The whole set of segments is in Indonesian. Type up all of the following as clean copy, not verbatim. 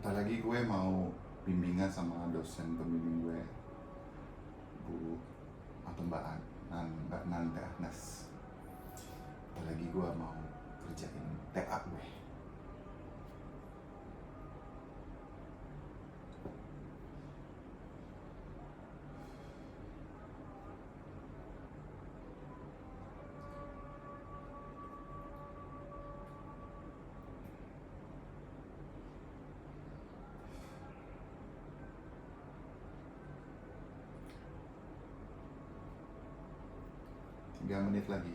Bentar lagi gue mau bimbingan sama dosen pembimbing gue, Bu atau Mbak Nanda Nas. Bentar lagi gue mau kerjain TA gue. Tiga menit lagi.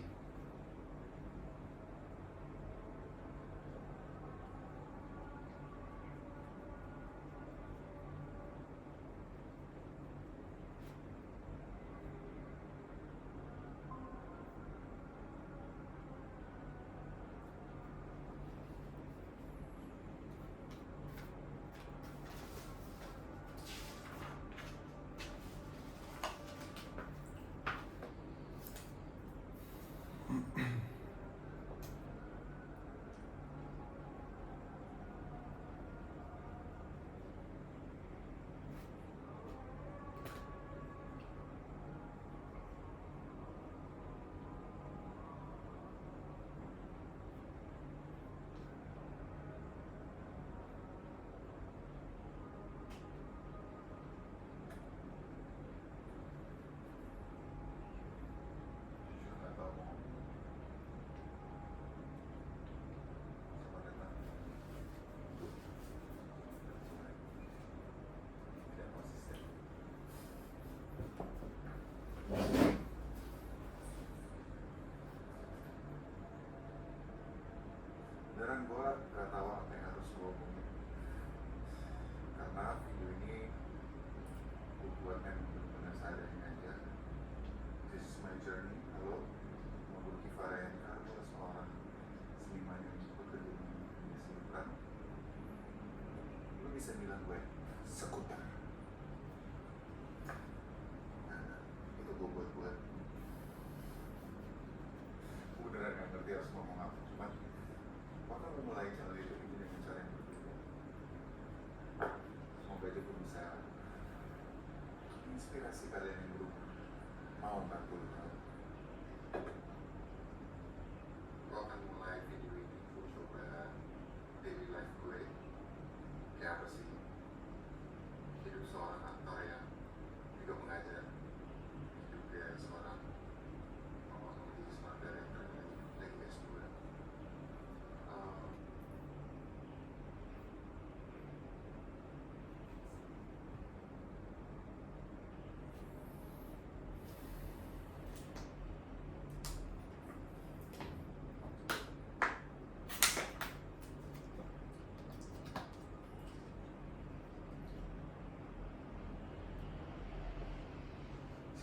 Beneran gue gak tahu apa yang harus gue omongin, karena video ini gue buatnya benar-benar seadanya aja. This is my journey. Halo, nama gue Kifara Yanka, gue seorang seniman yang bekerja di dunia seni. Lu bisa bilang gue sekuter. Nah, itu gue buat-buat. Gue beneran gak ngerti harus ngomong apa, cuman bakal memulai channel YouTube ini dengan cara yang berbeda. Semoga aja gue bisa inspirasi kalian yang belum mau 40 tahun. Gue akan mulai video ini, gue coba daily life gue. Kayak apa sih hidup seorang aktor yang juga mengajar, juga seorang menjadi seorang director lagi S2.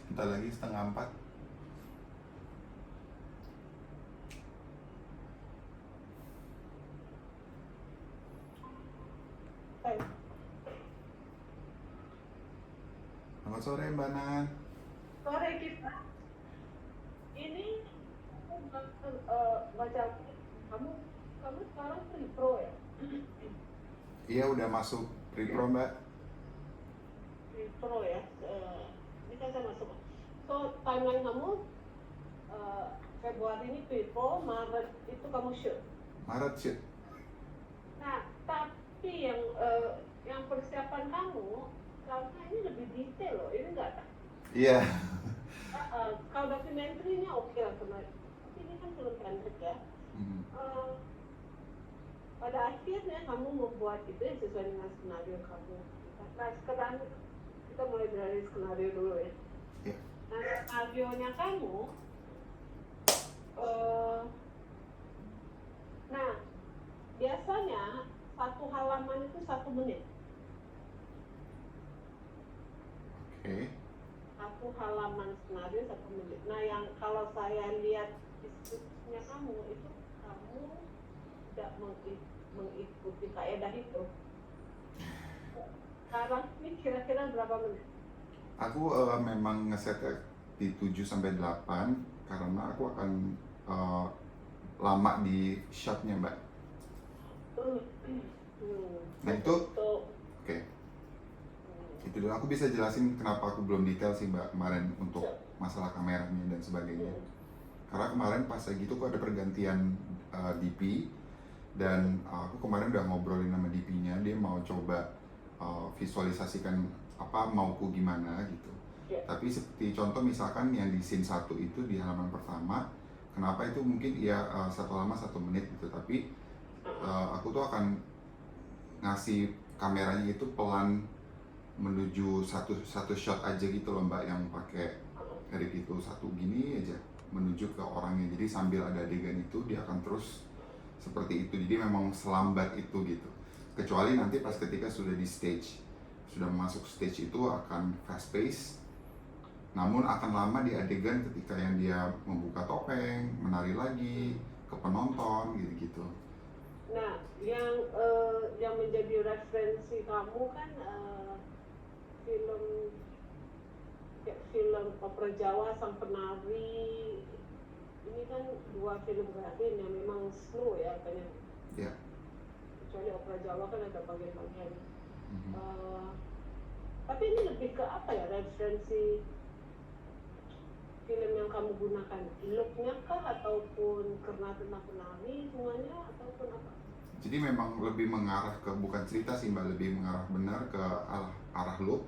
Sebentar lagi 3:30. Selamat sore Mbak Nan. Sore kita. Ini aku baca kamu sekarang pre-pro ya? Iya udah masuk pre-pro Mbak. Pre-pro ya. Ini kan saya masuk. So timeline kamu Februari ini pre-pro, Maret itu kamu shoot. Maret shoot. Nah, tapi yang persiapan kamu karena ini lebih detail loh, ini enggak? Iya. Kalau dokumenterinya oke lah kemarin, tapi ini kan film pendek ya. Pada akhirnya kamu membuat itu yang sesuai dengan skenario kamu. Nah sekarang kita mulai dari skenario dulu ya. Yeah. Nah skenario-nya kamu, nah biasanya satu halaman itu 1 menit. Oke. Satu halaman skenario 1 menit. Nah yang kalau saya lihat diskusinya kamu itu kamu tidak mengikuti kaedah itu. Sekarang ini kira-kira berapa menit? Aku memang ngeset di 7-8 karena aku akan lama di shotnya Mbak. Nah itu sebetulnya aku bisa jelasin kenapa aku belum detail sih Mbak kemarin untuk masalah kameranya dan sebagainya. Karena kemarin pas lagi itu aku ada pergantian DP dan aku kemarin udah ngobrolin sama DP-nya, dia mau coba visualisasikan apa mauku gimana gitu. Tapi seperti contoh misalkan yang di scene 1 itu di halaman pertama, kenapa itu mungkin ya 1 halaman 1 menit gitu, tapi aku tuh akan ngasih kameranya itu pelan menuju satu shot aja gitu loh Mbak, yang pakai edit itu satu gini aja menuju ke orangnya, jadi sambil ada adegan itu dia akan terus seperti itu, jadi memang selambat itu gitu, kecuali nanti pas ketika sudah di stage, sudah masuk stage itu akan fast pace, namun akan lama di adegan ketika yang dia membuka topeng, menari lagi ke penonton gitu-gitu. Nah, yang menjadi referensi kamu kan film opera Jawa Sang Penari, ini kan 2 film Gadin yang memang slow ya katanya. Yeah. Kecuali opera Jawa kan ada bagian-bagian. Tapi ini lebih ke apa ya, referensi film yang kamu gunakan, looknya kah ataupun karena tentang penari semuanya ataupun apa? Jadi memang lebih mengarah ke bukan cerita sih Mbak, lebih mengarah benar ke arah look,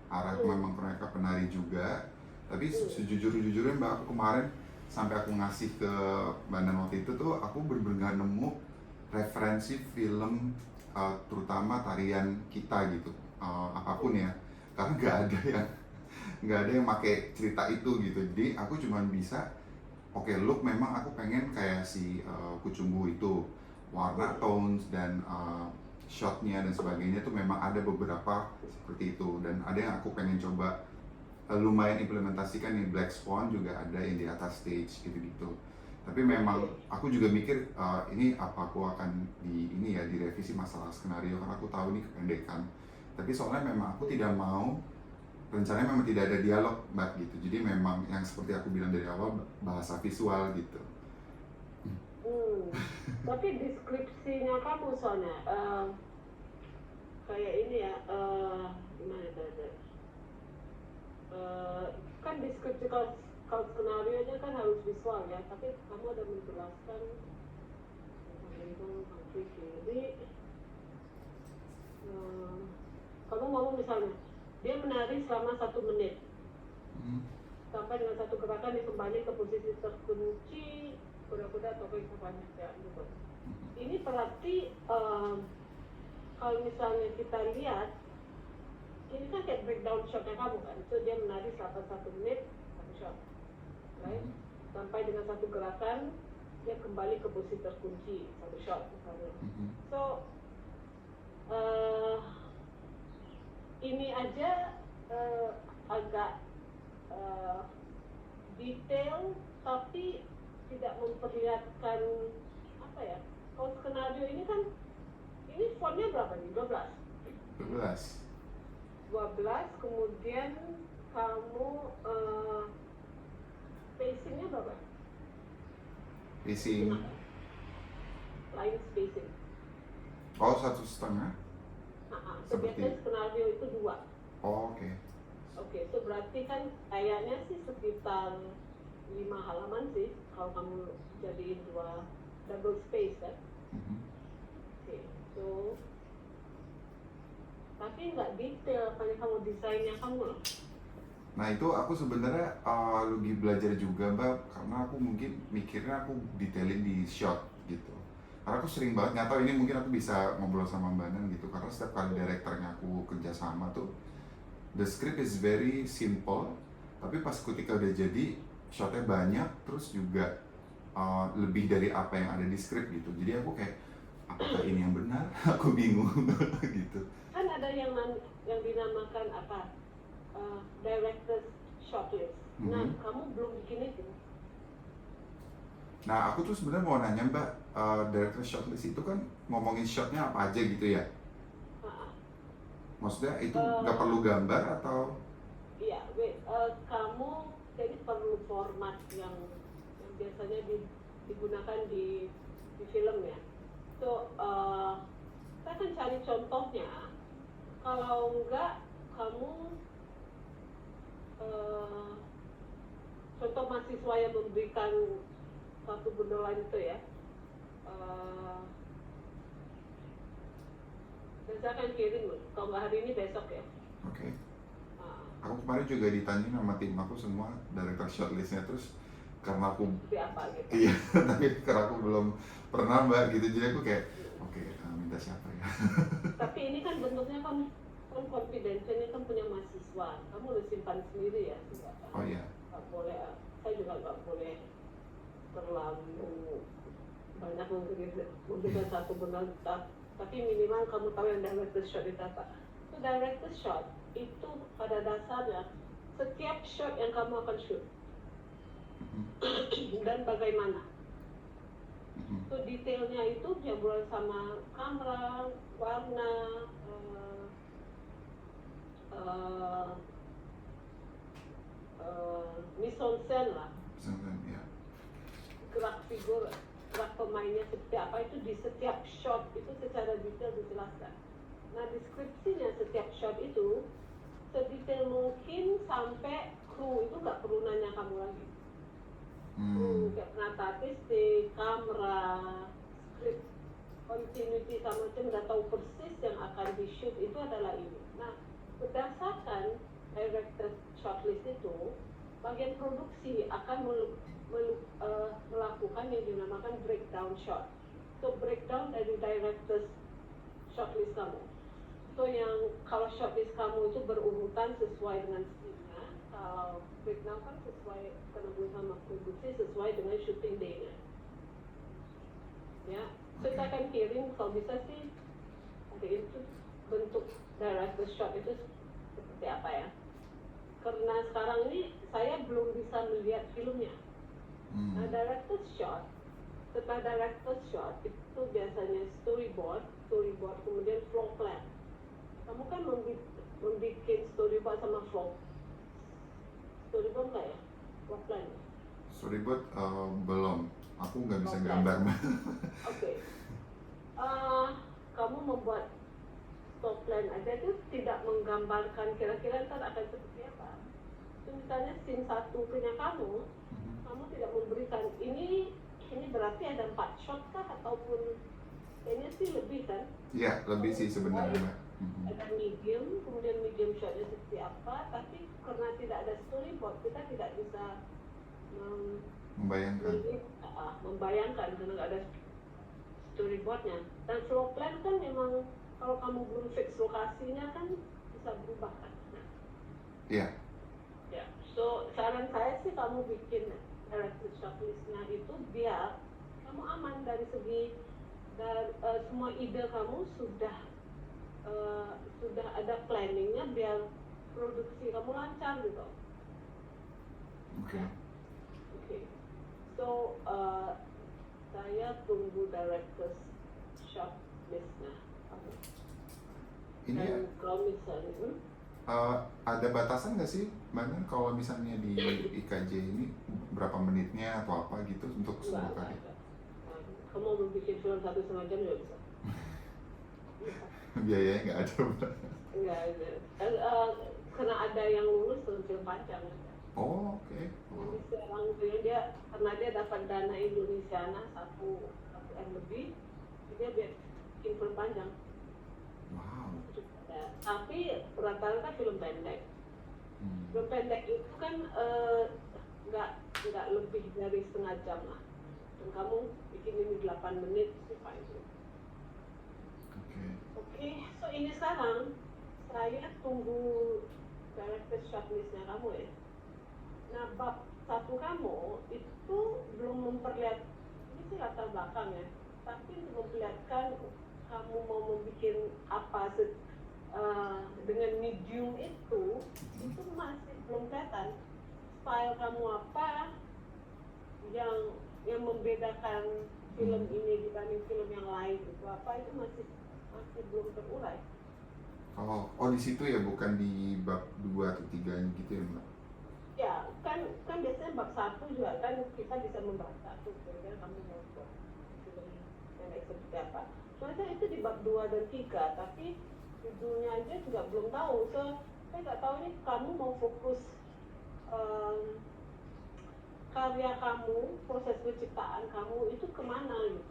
arah memang mereka penari juga. Tapi sejujur-jujurnya Mbak, aku kemarin sampai aku ngasih ke Mbak Nan waktu itu tuh aku bener-bener nemu referensi film terutama tarian kita gitu, apapun ya, karena nggak ada yang pakai cerita itu gitu. Jadi aku cuma bisa look memang aku pengen kayak si Kucumbu itu, warna tones dan shotnya dan sebagainya tuh memang ada beberapa seperti itu, dan ada yang aku pengen coba lumayan implementasikan di Black Swan, juga ada yang di atas stage gitu-gitu. Tapi memang aku juga mikir ini apa aku akan direvisi masalah skenario, karena aku tahu ini kependekan. Tapi soalnya memang aku tidak mau, rencananya memang tidak ada dialog Mbak gitu, jadi memang yang seperti aku bilang dari awal, bahasa visual gitu. Tapi deskripsinya kamu soalnya kayak ini ya, gimana tadi? Kan deskripsi kalau skenario nya kan harus visual ya, tapi kamu ada menjelaskan tentang jadi kamu mau misalnya dia menari selama 1 menit sampai dengan satu gerakan dia kembali ke posisi terkunci, kuda-kuda atau banyak ya gitu. Ini berarti kalau misalnya kita lihat ini kan kayak breakdown shotnya kamu kan, so dia menari selama 1 menit 1 shot, right? Sampai dengan satu gerakan dia kembali ke posisi terkunci 1 shot misalnya. So ini aja agak detail tapi tidak memperlihatkan apa ya. Kalau skenario ini kan, ini fontnya berapa nih? 12, kemudian kamu spacingnya berapa? Spacing? Line spacing. Oh, 1,5? Sebenarnya skenario itu 2. Oh, oke. Oke, so berarti kan kayaknya sih sekitar 5 halaman sih kalau kamu jadiin 2 double space kan. Oke, so tapi nggak detail kayak kamu desainnya kamu loh. Nah itu aku sebenarnya lebih belajar juga Mbak, karena aku mungkin mikirnya aku detailin di shot gitu. Karena aku sering banget, nggak tahu ini mungkin aku bisa ngobrol sama Mbak Nan gitu, karena setiap kali direkturnya aku kerja sama tuh, the script is very simple, tapi pas ketika udah jadi shotnya banyak, terus juga lebih dari apa yang ada di script gitu. Jadi aku kayak, apakah ini yang benar? Aku bingung gitu. Kan ada yang dinamakan apa? Director's shortlist. Nah, kamu belum bikin itu. Nah, aku tuh sebenarnya mau nanya Mbak, director's shortlist itu kan ngomongin shotnya apa aja gitu ya? Maksudnya itu nggak perlu gambar atau? Iya, kamu jadi perlu format yang biasanya digunakan di film ya. So, saya akan cari contohnya. Kalau enggak, kamu contoh mahasiswa yang memberikan satu beneran itu ya, dan saya akan kirim kalau nggak hari ini besok ya. Oke. Aku kemarin juga ditanyain sama tim aku semua director shortlistnya, terus karena aku Seperti apa gitu. iya tapi karena aku belum pernah mbak gitu, jadi aku kayak oke, minta siapa ya. Tapi ini kan bentuknya kan confidential, ini kan punya mahasiswa, kamu harus simpan sendiri ya, tidak kan? Oh iya. Nggak boleh, saya juga nggak boleh terlalu banyak memberikan satu benar, tapi minimal kamu tahu yang director shot itu apa. So, director shot itu pada dasarnya setiap shot yang kamu akan shoot dan bagaimana. So detailnya itu dia berhubungan sama kamera, warna, mise en scène lah, Ya. gerak figur, gerak pemainnya seperti apa, itu di setiap shot itu secara detail dijelaskan. Nah deskripsinya setiap shot itu sedetail mungkin sampai kru itu nggak perlu nanya kamu lagi. Kayak penata artistik, kamera, script, continuity sama macam, udah tahu persis yang akan di shoot itu adalah ini. Nah berdasarkan director shortlist itu, bagian produksi akan melakukan yang dinamakan breakdown shot. So breakdown dari director shortlist kamu. So yang kalau shortlist kamu itu berurutan sesuai dengan scene-nya, kalau breakdown kan sesuai penulis sama produksi sesuai dengan shooting day-nya. Ya, so kita akan kirim kalau bisa sih ada itu bentuk director shot itu seperti apa ya? Karena sekarang ini saya belum bisa melihat filmnya. Nah, director shot, setelah director shot itu biasanya storyboard kemudian floor plan. Kamu kan membuat storyboard sama storyboard nggak ya? Floor plan. Storyboard belum, aku nggak bisa Floor plan. gambar mbak. Oke. Kamu membuat floor plan aja itu tidak menggambarkan kira-kira ntar akan seperti apa. So, misalnya scene 1 punya kamu tidak memberikan ini berarti ada 4 shot kah ataupun kayaknya sih lebih kan? Iya, lebih sih sebenarnya mbak. Ada medium, kemudian medium shotnya seperti apa, tapi karena tidak ada storyboard kita tidak bisa membayangkan karena nggak ada storyboardnya. Dan floor plan kan memang kalau kamu belum fix lokasinya kan bisa berubah kan. Iya. Ya, so saran saya sih kamu bikin director shortlistnya itu biar kamu aman dari segi semua ide kamu sudah ada planningnya biar produksi kamu lancar gitu. Oke. So saya tunggu director shortlistnya. Ini dan kalau misalnya ada batasan nggak sih mbak, kalau misalnya di IKJ ini berapa menitnya atau apa gitu untuk sebuah karya? Kamu mau bikin film 1,5 jam juga bisa. Biayanya nggak ada mbak? Nggak ada. Karena ada yang lulus film panjang. Oh, oke. Jadi sekarang dia karena dia dapat dana Indonesiana 1 M lebih, dia bikin film panjang. Wow. Ya, tapi rata-rata film pendek. Film pendek itu kan nggak lebih dari setengah jam lah. Dan kamu bikin ini 8 menit sih fine. Oke, so ini sekarang saya tunggu director shortlistnya kamu ya. Nah, bab 1 kamu itu belum memperlihat, ini sih latar belakang ya, tapi memperlihatkan kamu mau membuat apa dengan medium itu masih belum kelihatan. Style kamu apa yang membedakan film ini dibanding film yang lain itu apa, itu masih belum terurai. Oh di situ ya, bukan di bab 2 atau 3 gitu ya mbak? Ya, kan biasanya bab 1 juga kan kita bisa membaca tuh kira-kira kamu mau buat film yang seperti apa. Soalnya itu di bab 2 dan 3, tapi judulnya aja juga belum tahu. So, saya nggak tahu nih kamu mau fokus karya kamu, proses penciptaan kamu itu kemana gitu.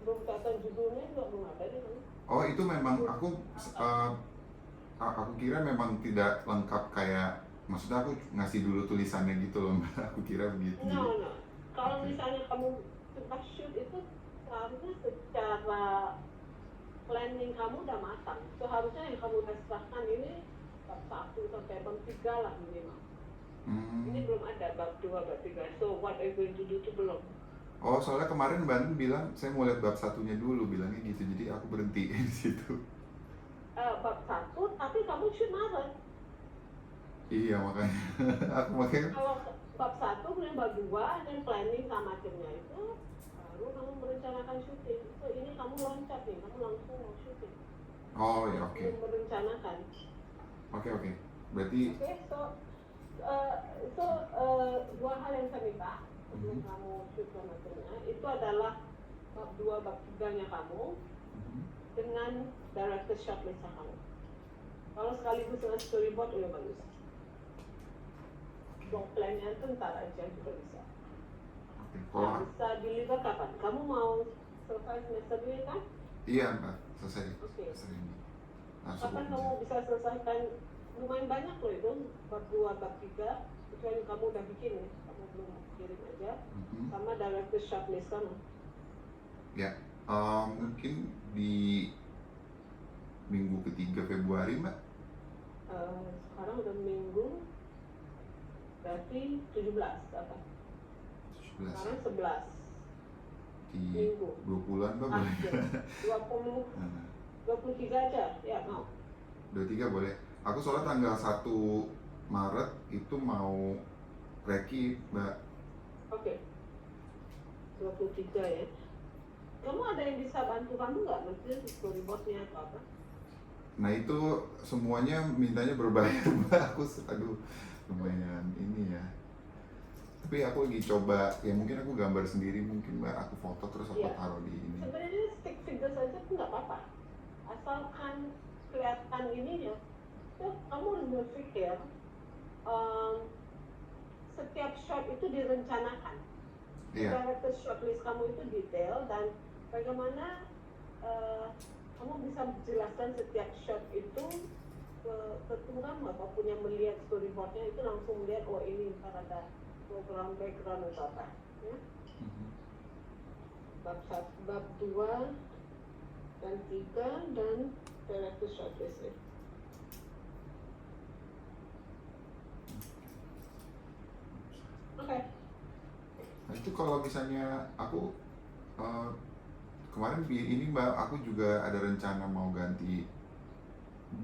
Belum kelihatan judulnya juga belum ada deh kamu. Oh itu memang aku kira memang tidak lengkap kayak, maksudnya aku ngasih dulu tulisannya gitu loh Mbak. Aku kira begitu. No. Kalau Oke. misalnya kamu tempat shoot itu seharusnya secara planning kamu udah matang. Seharusnya yang kamu serahkan ini bab 1 sampai bab 3 lah minimal. Ini belum ada bab 2, bab 3. So what are you going to do itu belum. Oh soalnya kemarin Mbak Nun bilang saya mau lihat bab 1-nya dulu, bilangnya gitu, jadi aku berhenti di situ. Bab 1, tapi kamu shoot Maret. Iya makanya makanya. Kalau bab 1 kemudian bab 2 dan planning sama timnya itu baru kamu merencanakan syuting. So ini kamu loncat nih, kamu langsung mau syuting. Oh ya oke. Belum merencanakan. Oke. Berarti dua hal yang saya minta sebelum kamu shoot sama timnya itu adalah bab 2, bab 3-nya kamu dengan director shot list kamu. Kalau sekaligus dengan storyboard udah bagus. Long plan-nya itu ntar aja juga bisa. oke. Nah, bisa deliver kapan? Kamu mau selesai semester ini kan? Iya Mbak, selesai. Oke. Selesai ini. Kapan kamu bisa selesaikan? Lumayan banyak loh itu, bab 2, bab 3 kecuali kamu udah bikin ya, kamu belum kirim aja sama director shot list kamu. Ya, mungkin di minggu ketiga Februari Mbak. Sekarang udah minggu berarti 17 apa? 17 Sekarang 11 di minggu. 20-an Mbak boleh. 23 aja, ya mau. 23 boleh. Aku soalnya tanggal 1 Maret itu mau reki Mbak. Oke. 23 ya. Kamu ada yang bisa bantu kamu nggak? Maksudnya storyboardnya atau apa? Nah itu semuanya mintanya berbayar Mbak. Aduh lumayan ini ya. Tapi aku lagi coba, ya mungkin aku gambar sendiri mungkin Mbak, aku foto terus aku taruh di ini. Sebenarnya stick figure saja tuh nggak apa-apa, asalkan kelihatan ininya. Tuh kamu harus berpikir setiap shot itu direncanakan. Director shot list kamu itu detail dan bagaimana kamu bisa menjelaskan setiap shot itu ke tim kamu apapun yang melihat storyboardnya itu langsung melihat oh ini ntar ada background atau apa ya. Bab 2 dan 3 dan director shot list ya. Oke. Nah itu kalau misalnya aku kemarin ini Mbak, aku juga ada rencana mau ganti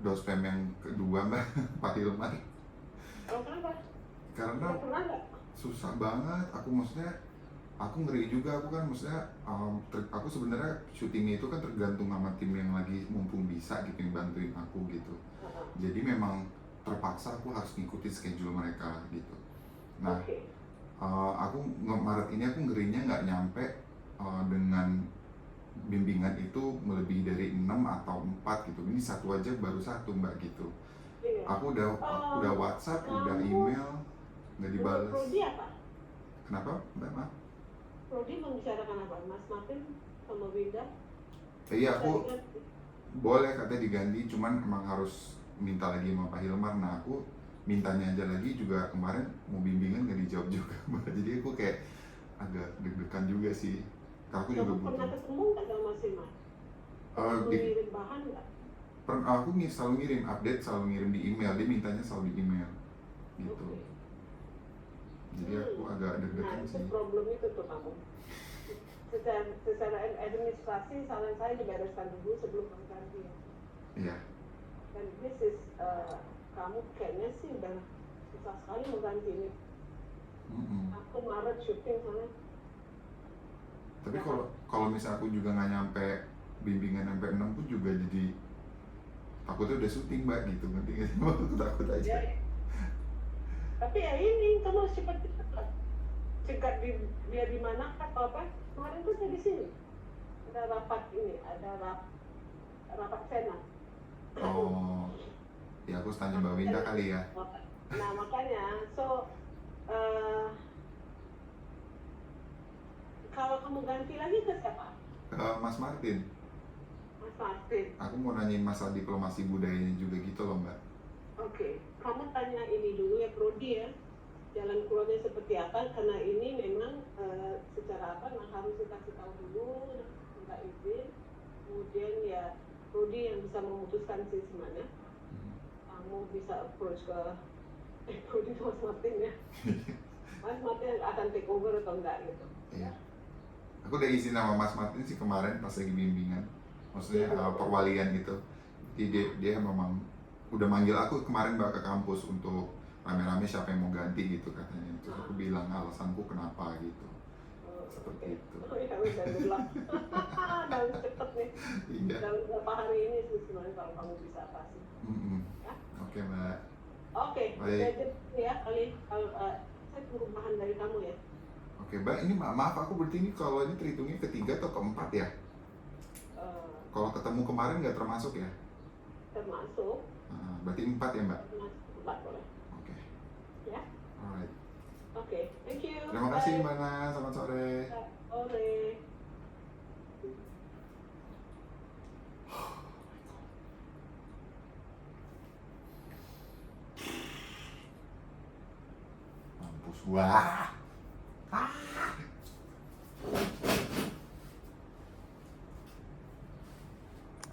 dospem yang kedua Mbak, Pak Hilmar. Kenapa? Karena susah banget, aku ngeri juga, aku kan maksudnya aku sebenarnya syutingnya itu kan tergantung sama tim yang lagi mumpung bisa gitu yang bantuin aku gitu. Jadi memang terpaksa aku harus ngikutin schedule mereka gitu. Nah, aku Maret ini aku ngerinya nggak nyampe dengan bimbingan itu melebihi dari 6 atau 4 gitu. Ini satu aja baru 1 Mbak gitu. Aku udah WhatsApp, udah email, nggak dibalas. Prodi apa? Kenapa Mbak? Maaf? Prodi membicarakan apa? Mas Martin sama Winda? Iya aku boleh katanya diganti, cuman emang harus minta lagi sama Pak Hilmar. Nah aku mintanya aja lagi juga kemarin mau bimbingan nggak dijawab juga Mbak. Jadi aku kayak agak deg-degan juga sih. Aku juga butuh. Pernah ketemu nggak sama Mas Hilmar? Ngirim bahan nggak? Aku selalu ngirim update, selalu ngirim di email. Dia mintanya selalu di email gitu. Jadi aku agak deg-degan sih. Nah itu problem itu tuh kamu. Secara administrasi saran saya dibereskan dulu sebelum kamu ganti ya. Iya. Dan kamu kayaknya sih udah susah sekali mengganti ini. Aku Maret syuting sana. Tapi kalau misalnya aku juga nggak nyampe bimbingan sampai 6 pun juga jadi takutnya udah syuting Mbak gitu, ngerti nggak sih? Aku takut aja. Ya. Tapi ya ini kamu harus cepat-cepat lah. Cegat dia di mana atau apa? Kemarin tuh saya di sini ada rapat ini, ada rapat senat. Oh, ya aku harus tanya Mbak Winda kali ya. Nah makanya, kalau kamu ganti lagi ke siapa? Ke Mas Martin. Mas Martin. Aku mau nanyain masalah diplomasi budayanya juga gitu loh Mbak. Oke, kamu tanya ini dulu ya Prodi ya, jalan keluarnya seperti apa, karena ini memang secara apa, nah harus dikasih tahu dulu, minta izin, kemudian ya Prodi yang bisa memutuskan sih sebenarnya. Kamu bisa approach ke Prodi Mas Martin ya. Mas Martin akan take over atau enggak gitu. Iya. Aku udah izin sama Mas Martin sih kemarin pas lagi bimbingan, maksudnya perwalian gitu. Jadi dia memang udah manggil aku kemarin Mbak ke kampus untuk rame-rame siapa yang mau ganti gitu katanya. Terus aku bilang alasanku kenapa gitu. Seperti itu. Oh iya, udah bilang. Dalam cepet nih. Iya. Dalam beberapa hari ini sih sebenarnya kalau kamu bisa pasti. Ya? Oke Mbak. Oke, Baik. ya kali saya tunggu bahan dari kamu ya. Oke Mbak, ini maaf aku berarti ini kalau ini terhitungnya ketiga atau keempat ya? Kalau ketemu kemarin nggak termasuk ya? Termasuk. Berarti 4 ya Mbak? Termasuk 4 boleh. Oke. Ya. Alright. Oke, thank you. Terima kasih Mbak Nana, selamat sore. Sore. Mampus, wah.